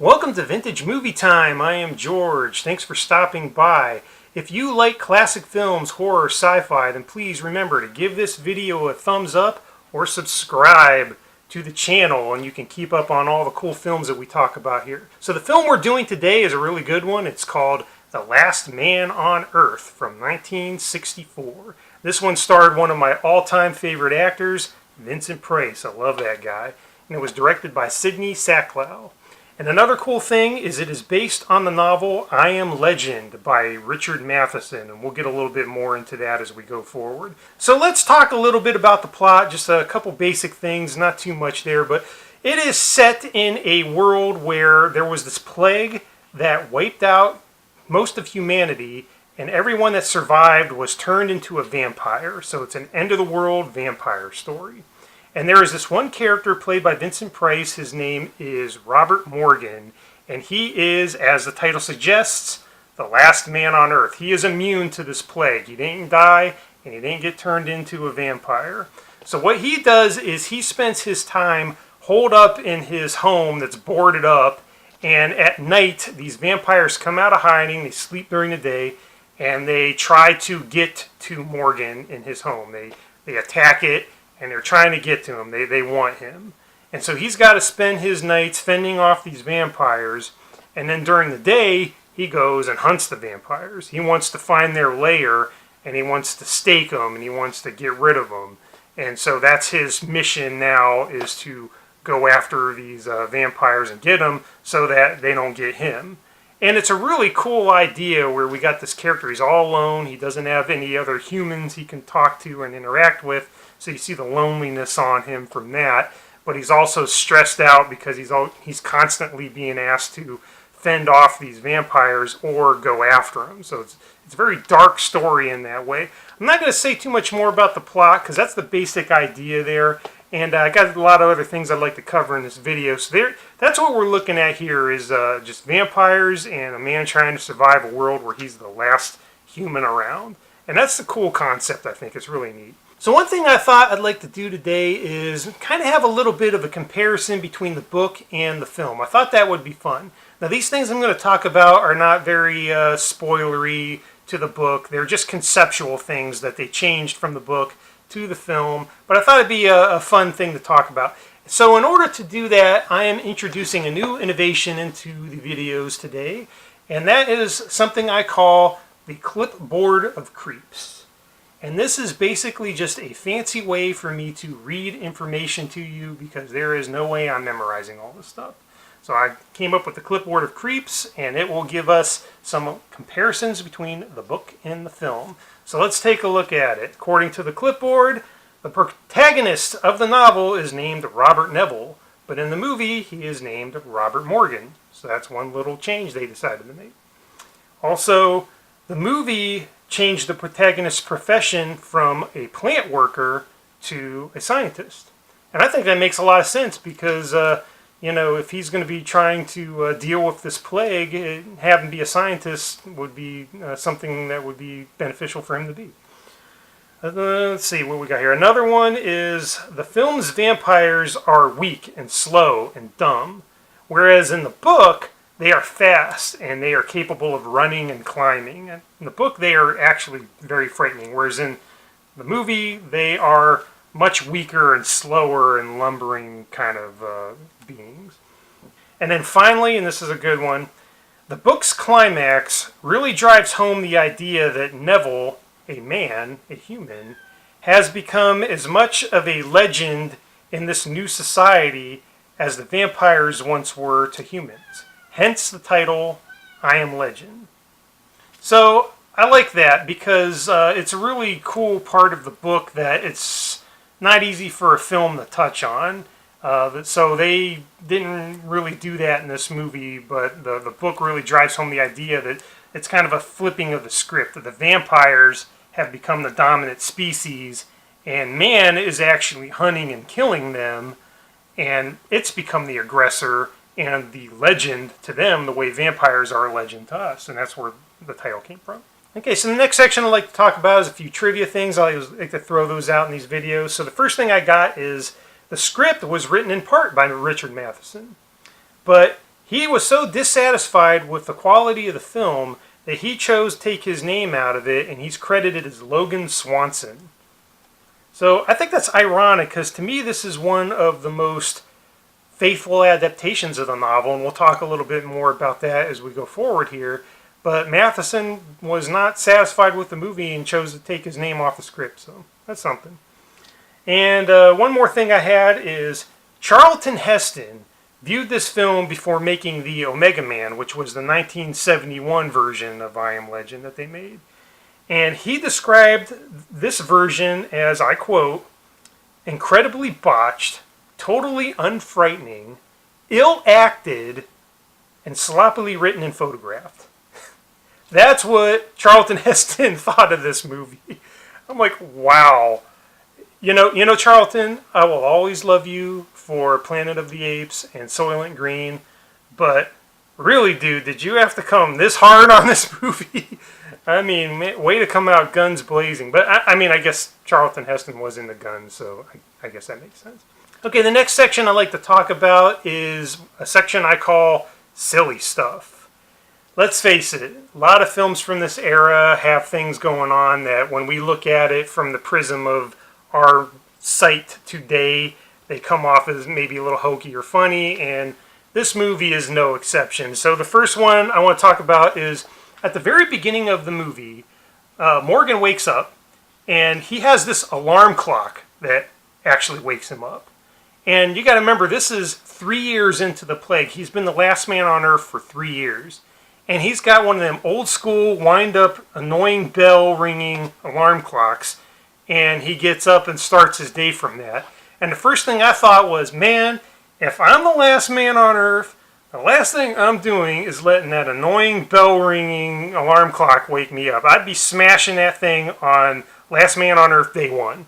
Welcome to Vintage Movie Time. I am George. Thanks for stopping by. If you like classic films, horror, sci-fi, then please remember to give this video a thumbs up or subscribe to the channel, and you can keep up on all the cool films that we talk about here. So the film we're doing today is a really good one. It's called The Last Man on Earth from 1964. This one starred one of my all-time favorite actors, Vincent Price. I love that guy. And it was directed by Sidney Sacklow. And another cool thing is it is based on the novel I Am Legend by Richard Matheson, and we'll get a little bit more into that as we go forward. So let's talk a little bit about the plot, just a couple basic things, not too much there, but it is set in a world where there was this plague that wiped out most of humanity, and everyone that survived was turned into a vampire. So it's an end-of-the-world vampire story. And there is this one character played by Vincent Price. His name is Robert Morgan, and he is, as the title suggests, the last man on Earth. He is immune to this plague. He didn't die, and he didn't get turned into a vampire. So what he does is he spends his time holed up in his home that's boarded up, and at night these vampires come out of hiding. They sleep during the day, and they try to get to Morgan in his home. They attack it, and they're trying to get to him. They want him. And so he's got to spend his nights fending off these vampires. And then during the day, he goes and hunts the vampires. He wants to find their lair, and he wants to stake them, and he wants to get rid of them. And so that's his mission now, is to go after these vampires and get them so that they don't get him. And it's a really cool idea where we got this character. He's all alone. He doesn't have any other humans he can talk to and interact with. So you see the loneliness on him from that. But he's also stressed out because he's constantly being asked to fend off these vampires or go after them. So it's a very dark story in that way. I'm not going to say too much more about the plot because that's the basic idea there. And I got a lot of other things I'd like to cover in this video. So that's what we're looking at here, is just vampires and a man trying to survive a world where he's the last human around. And that's the cool concept, I think. It's really neat. So one thing I thought I'd like to do today is kind of have a little bit of a comparison between the book and the film. I thought that would be fun. Now these things I'm going to talk about are not very spoilery to the book. They're just conceptual things that they changed from the book to the film, but I thought it'd be a fun thing to talk about. So in order to do that, I am introducing a new innovation into the videos today, and that is something I call the Clipboard of Creeps. And this is basically just a fancy way for me to read information to you because there is no way I'm memorizing all this stuff. So I came up with the Clipboard of Creeps, and it will give us some comparisons between the book and the film. So let's take a look at it. According to the clipboard, the protagonist of the novel is named Robert Neville, but in the movie he is named Robert Morgan. So that's one little change they decided to make. Also, the movie changed the protagonist's profession from a plant worker to a scientist. And I think that makes a lot of sense because if he's going to be trying to deal with this plague, having to be a scientist would be something that would be beneficial for him to be. Let's see what we got here. Another one is the film's vampires are weak and slow and dumb, whereas in the book, they are fast and they are capable of running and climbing. And in the book, they are actually very frightening, whereas in the movie, they are much weaker and slower and lumbering kind of beings. And then finally, and this is a good one, the book's climax really drives home the idea that Neville, a man, a human, has become as much of a legend in this new society as the vampires once were to humans. Hence the title, I Am Legend. So I like that because it's a really cool part of the book that it's not easy for a film to touch on. So they didn't really do that in this movie, but the book really drives home the idea that it's kind of a flipping of the script, that the vampires have become the dominant species, and man is actually hunting and killing them, and it's become the aggressor and the legend to them the way vampires are a legend to us, and that's where the title came from. Okay, so the next section I'd like to talk about is a few trivia things. I always like to throw those out in these videos. So the first thing I got is the script was written in part by Richard Matheson, but he was so dissatisfied with the quality of the film that he chose to take his name out of it, and he's credited as Logan Swanson. So I think that's ironic, because to me this is one of the most faithful adaptations of the novel, and we'll talk a little bit more about that as we go forward here. But Matheson was not satisfied with the movie and chose to take his name off the script, so that's something. And one more thing I had is Charlton Heston viewed this film before making the Omega Man, which was the 1971 version of I Am Legend that they made. And he described this version as, I quote, incredibly botched, totally unfrightening, ill-acted, and sloppily written and photographed. That's what Charlton Heston thought of this movie. I'm like, wow. You know, Charlton, I will always love you for Planet of the Apes and Soylent Green, but really, dude, did you have to come this hard on this movie? I mean, way to come out guns blazing. But, I mean, I guess Charlton Heston was in the guns, so I guess that makes sense. Okay, the next section I'd like to talk about is a section I call Silly Stuff. Let's face it, a lot of films from this era have things going on that when we look at it from the prism of our sight today, they come off as maybe a little hokey or funny, and this movie is no exception. So the first one I want to talk about is at the very beginning of the movie, Morgan wakes up, and he has this alarm clock that actually wakes him up. And you got to remember, this is 3 years into the plague. He's been the last man on Earth for 3 years. And he's got one of them old school, wind-up, annoying bell-ringing alarm clocks. And he gets up and starts his day from that. And the first thing I thought was, man, if I'm the last man on Earth, the last thing I'm doing is letting that annoying bell-ringing alarm clock wake me up. I'd be smashing that thing on Last Man on Earth Day 1.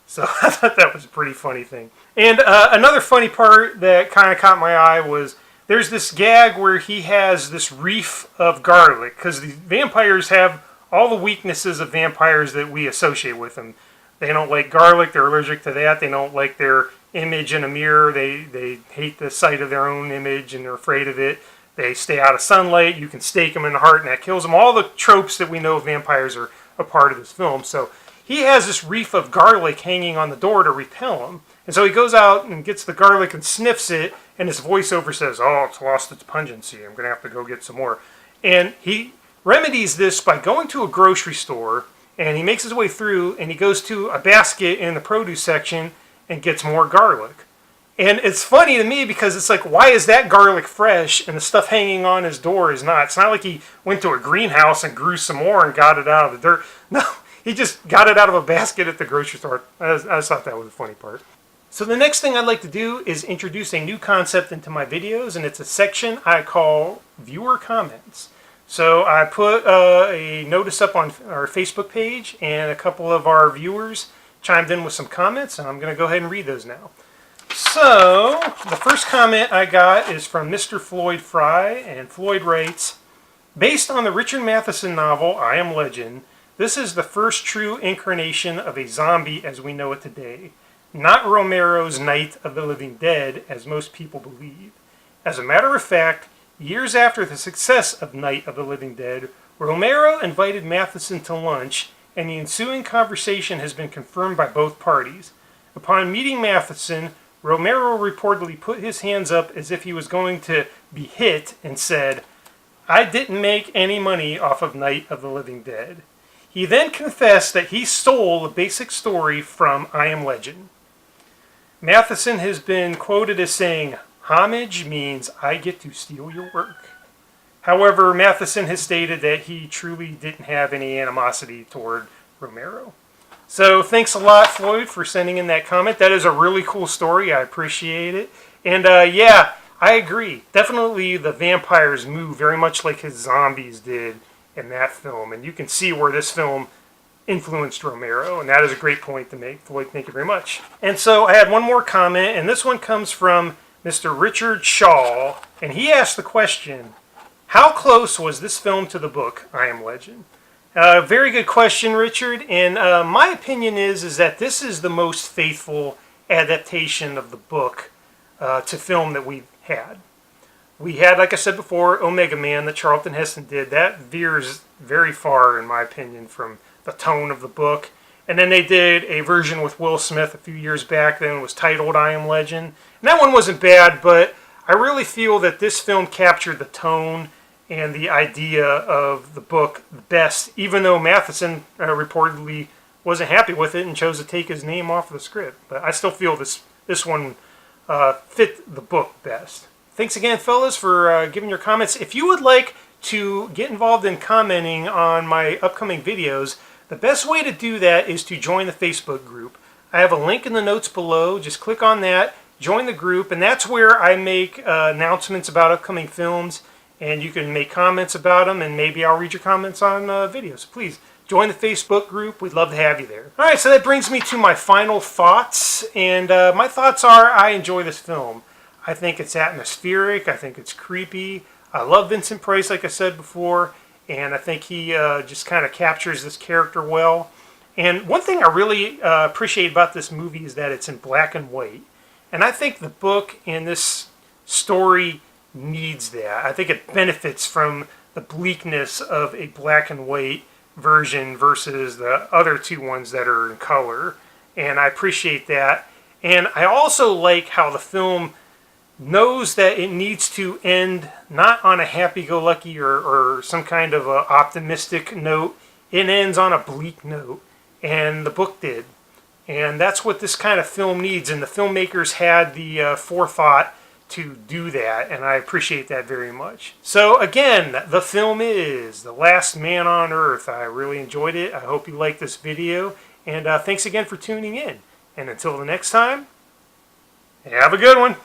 So I thought that was a pretty funny thing. And another funny part that kind of caught my eye was there's this gag where he has this reef of garlic, because the vampires have all the weaknesses of vampires that we associate with them. They don't like garlic, they're allergic to that, they don't like their image in a mirror, they hate the sight of their own image and they're afraid of it. They stay out of sunlight, you can stake them in the heart and that kills them. All the tropes that we know of vampires are a part of this film. So he has this reef of garlic hanging on the door to repel him. And so he goes out and gets the garlic and sniffs it, and his voiceover says, oh, it's lost its pungency, I'm going to have to go get some more. And he remedies this by going to a grocery store, and he makes his way through, and he goes to a basket in the produce section and gets more garlic. And it's funny to me because it's like, why is that garlic fresh and the stuff hanging on his door is not? It's not like he went to a greenhouse and grew some more and got it out of the dirt. No, he just got it out of a basket at the grocery store. I just thought that was a funny part. So the next thing I'd like to do is introduce a new concept into my videos, and it's a section I call Viewer Comments. So I put a notice up on our Facebook page, and a couple of our viewers chimed in with some comments, and I'm going to go ahead and read those now. So the first comment I got is from Mr. Floyd Fry, and Floyd writes, based on the Richard Matheson novel I Am Legend, this is the first true incarnation of a zombie as we know it today. Not Romero's Night of the Living Dead, as most people believe. As a matter of fact, years after the success of Night of the Living Dead, Romero invited Matheson to lunch, and the ensuing conversation has been confirmed by both parties. Upon meeting Matheson, Romero reportedly put his hands up as if he was going to be hit and said, I didn't make any money off of Night of the Living Dead. He then confessed that he stole the basic story from I Am Legend. Matheson has been quoted as saying, homage means I get to steal your work. However, Matheson has stated that he truly didn't have any animosity toward Romero. So thanks a lot, Floyd, for sending in that comment. That is a really cool story. I appreciate it. And yeah, I agree. Definitely the vampires move very much like his zombies did in that film. And you can see where this film influenced Romero, and that is a great point to make. Floyd, thank you very much. And so I had one more comment, and this one comes from Mr. Richard Shaw, and he asked the question, how close was this film to the book, I Am Legend? Very good question, Richard, and my opinion is that this is the most faithful adaptation of the book to film that we've had. We had, like I said before, Omega Man that Charlton Heston did. That veers very far, in my opinion, from the tone of the book. And then they did a version with Will Smith a few years back. Then it was titled I Am Legend. And that one wasn't bad, but I really feel that this film captured the tone and the idea of the book best, even though Matheson reportedly wasn't happy with it and chose to take his name off the script. But I still feel this one fit the book best. Thanks again, fellas, for giving your comments. If you would like to get involved in commenting on my upcoming videos, the best way to do that is to join the Facebook group. I have a link in the notes below. Just click on that, join the group, and that's where I make announcements about upcoming films, and you can make comments about them, and maybe I'll read your comments on videos. Please join the Facebook group. We'd love to have you there. All right, so that brings me to my final thoughts, and my thoughts are I enjoy this film. I think it's atmospheric. I think it's creepy. I love Vincent Price, like I said before, and I think he just kind of captures this character well. And one thing I really appreciate about this movie is that it's in black and white. And I think the book and this story needs that. I think it benefits from the bleakness of a black and white version versus the other two ones that are in color. And I appreciate that. And I also like how the film knows that it needs to end not on a happy-go-lucky or some kind of a optimistic note. It ends on a bleak note, and the book did. And that's what this kind of film needs, and the filmmakers had the forethought to do that, and I appreciate that very much. So again, the film is The Last Man on Earth. I really enjoyed it. I hope you liked this video, and thanks again for tuning in. And until the next time, have a good one.